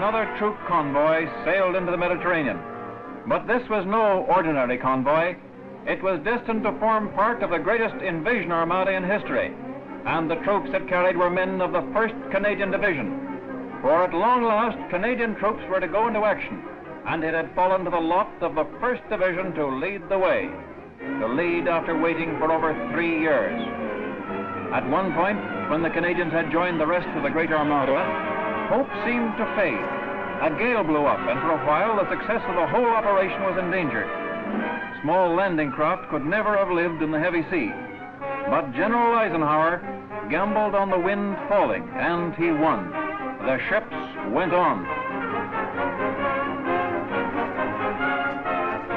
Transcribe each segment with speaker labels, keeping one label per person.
Speaker 1: another troop convoy sailed into the Mediterranean. But this was no ordinary convoy. It was destined to form part of the greatest invasion armada in history, and the troops it carried were men of the 1st Canadian Division. For at long last, Canadian troops were to go into action, and it had fallen to the lot of the 1st Division to lead the way, to lead after waiting for over 3 years. At one point, when the Canadians had joined the rest of the Great Armada, hope seemed to fade. A gale blew up, and for a while the success of the whole operation was endangered. Small landing craft could never have lived in the heavy sea. But General Eisenhower gambled on the wind falling, and he won. The ships went on.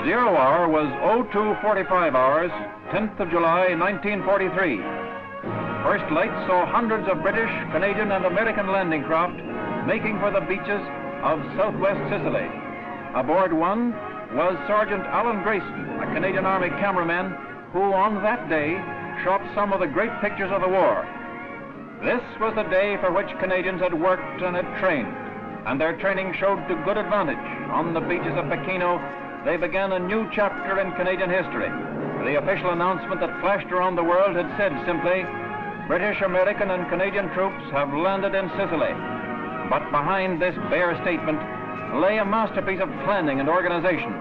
Speaker 1: 0 hour was 02:45 hours, 10th of July, 1943. First light saw hundreds of British, Canadian, and American landing craft making for the beaches of southwest Sicily. Aboard one was Sergeant Alan Grayson, a Canadian Army cameraman who on that day shot some of the great pictures of the war. This was the day for which Canadians had worked and had trained, and their training showed to good advantage. On the beaches of Pachino, they began a new chapter in Canadian history. The official announcement that flashed around the world had said simply, British, American, and Canadian troops have landed in Sicily. But behind this bare statement lay a masterpiece of planning and organization.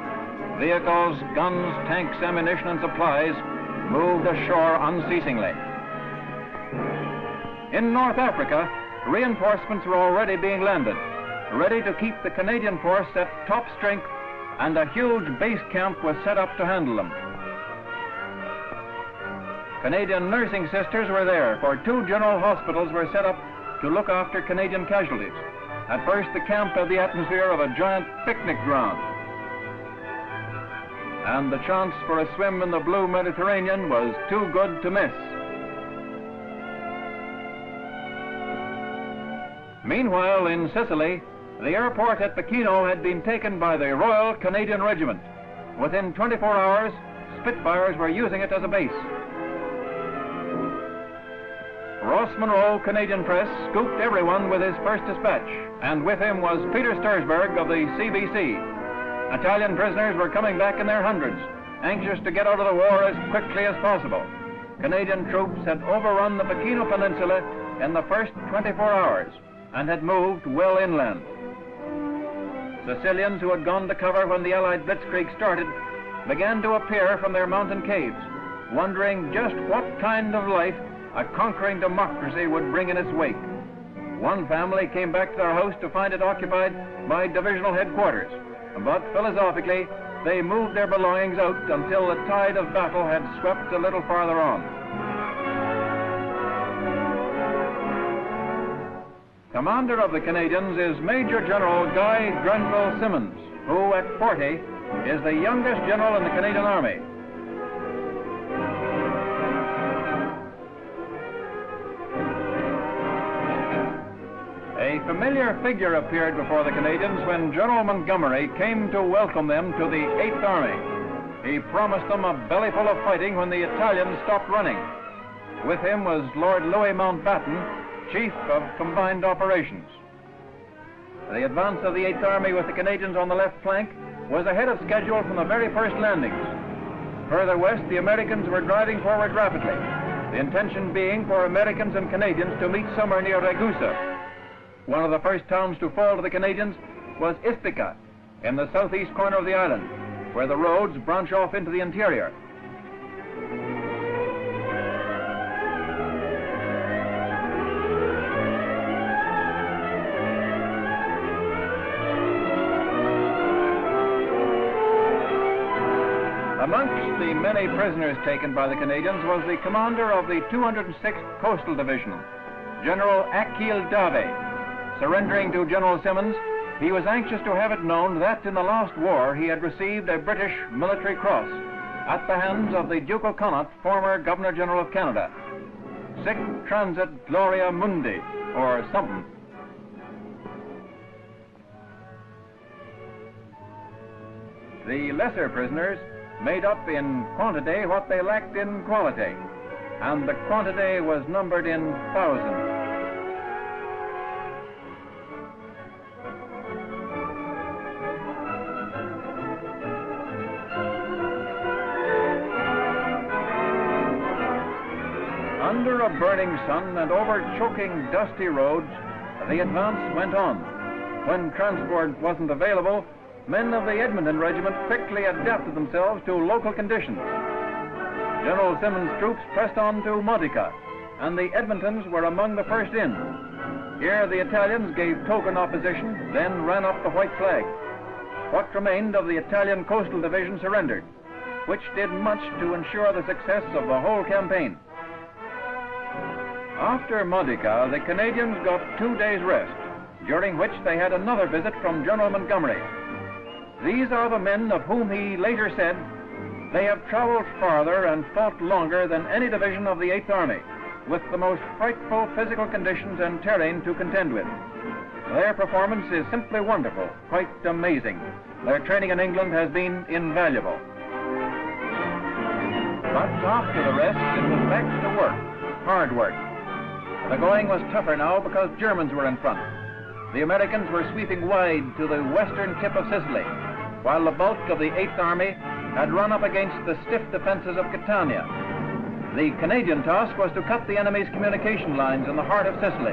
Speaker 1: Vehicles, guns, tanks, ammunition, and supplies moved ashore unceasingly. In North Africa, reinforcements were already being landed, ready to keep the Canadian force at top strength, and a huge base camp was set up to handle them. Canadian nursing sisters were there, for 2 general hospitals were set up to look after Canadian casualties. At first, the camp had the atmosphere of a giant picnic ground, and the chance for a swim in the blue Mediterranean was too good to miss. Meanwhile, in Sicily, the airport at Pachino had been taken by the Royal Canadian Regiment. Within 24 hours, Spitfires were using it as a base. Ross Monroe, Canadian Press, scooped everyone with his first dispatch, and with him was Peter Stursberg of the CBC. Italian prisoners were coming back in their hundreds, anxious to get out of the war as quickly as possible. Canadian troops had overrun the Pachino Peninsula in the first 24 hours and had moved well inland. Sicilians who had gone to cover when the Allied blitzkrieg started began to appear from their mountain caves, wondering just what kind of life a conquering democracy would bring in its wake. One family came back to their house to find it occupied by divisional headquarters, but philosophically, they moved their belongings out until the tide of battle had swept a little farther on. Commander of the Canadians is Major General Guy Grenville Simmons, who at 40 is the youngest general in the Canadian Army. A familiar figure appeared before the Canadians when General Montgomery came to welcome them to the 8th Army. He promised them a bellyful of fighting when the Italians stopped running. With him was Lord Louis Mountbatten, Chief of Combined Operations. The advance of the 8th Army with the Canadians on the left flank was ahead of schedule from the very first landings. Further west, the Americans were driving forward rapidly, the intention being for Americans and Canadians to meet somewhere near Ragusa. One of the first towns to fall to the Canadians was Istica, in the southeast corner of the island, where the roads branch off into the interior. Amongst the many prisoners taken by the Canadians was the commander of the 206th Coastal Division, General Aquile Davez. Surrendering to General Simmons, he was anxious to have it known that in the last war he had received a British military cross at the hands of the Duke of Connaught, former Governor General of Canada. Sic transit gloria mundi, or something. The lesser prisoners made up in quantity what they lacked in quality, and the quantity was numbered in thousands. Under a burning sun and over choking, dusty roads, the advance went on. When transport wasn't available, men of the Edmonton Regiment quickly adapted themselves to local conditions. General Simmons' troops pressed on to Monica, and the Edmontons were among the first in. Here the Italians gave token opposition, then ran up the white flag. What remained of the Italian Coastal Division surrendered, which did much to ensure the success of the whole campaign. After Monica, the Canadians got 2 days' rest, during which they had another visit from General Montgomery. These are the men of whom he later said, "They have traveled farther and fought longer than any division of the 8th Army, with the most frightful physical conditions and terrain to contend with. Their performance is simply wonderful, quite amazing. Their training in England has been invaluable." But after the rest, it was back to work, hard work. The going was tougher now because Germans were in front. The Americans were sweeping wide to the western tip of Sicily, while the bulk of the 8th Army had run up against the stiff defenses of Catania. The Canadian task was to cut the enemy's communication lines in the heart of Sicily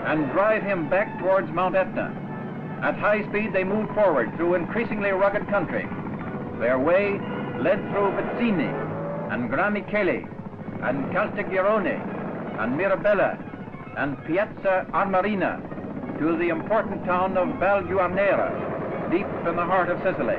Speaker 1: and drive him back towards Mount Etna. At high speed, they moved forward through increasingly rugged country. Their way led through Vizzini and Gramichele and Caltagirone and Mirabella and Piazza Armerina to the important town of Val Guarnera, deep in the heart of Sicily.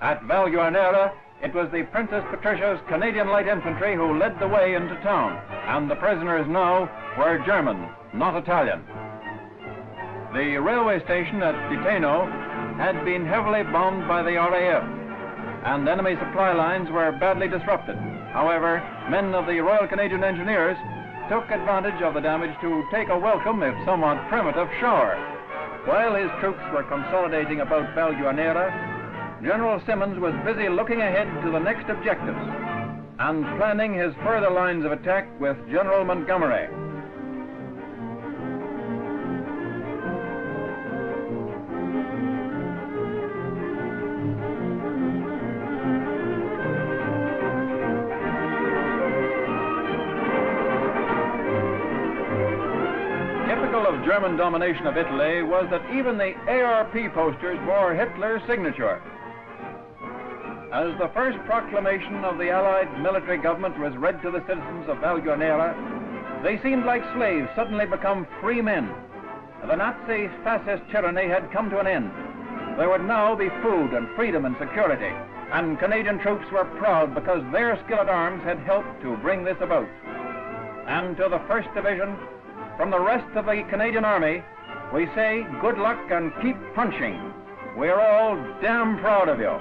Speaker 1: At Val Guarnera, it was the Princess Patricia's Canadian Light Infantry who led the way into town, and the prisoners now were German, not Italian. The railway station at Diteno had been heavily bombed by the RAF, and enemy supply lines were badly disrupted. However, men of the Royal Canadian Engineers took advantage of the damage to take a welcome, if somewhat primitive, shower. While his troops were consolidating about Val Guarnera, General Simmons was busy looking ahead to the next objectives and planning his further lines of attack with General Montgomery. Typical of German domination of Italy was that even the ARP posters bore Hitler's signature. As the first proclamation of the Allied military government was read to the citizens of Val Guarnera, they seemed like slaves suddenly become free men. The Nazi fascist tyranny had come to an end. There would now be food and freedom and security, and Canadian troops were proud because their skill at arms had helped to bring this about. And to the 1st Division, from the rest of the Canadian Army, we say good luck and keep punching. We're all damn proud of you.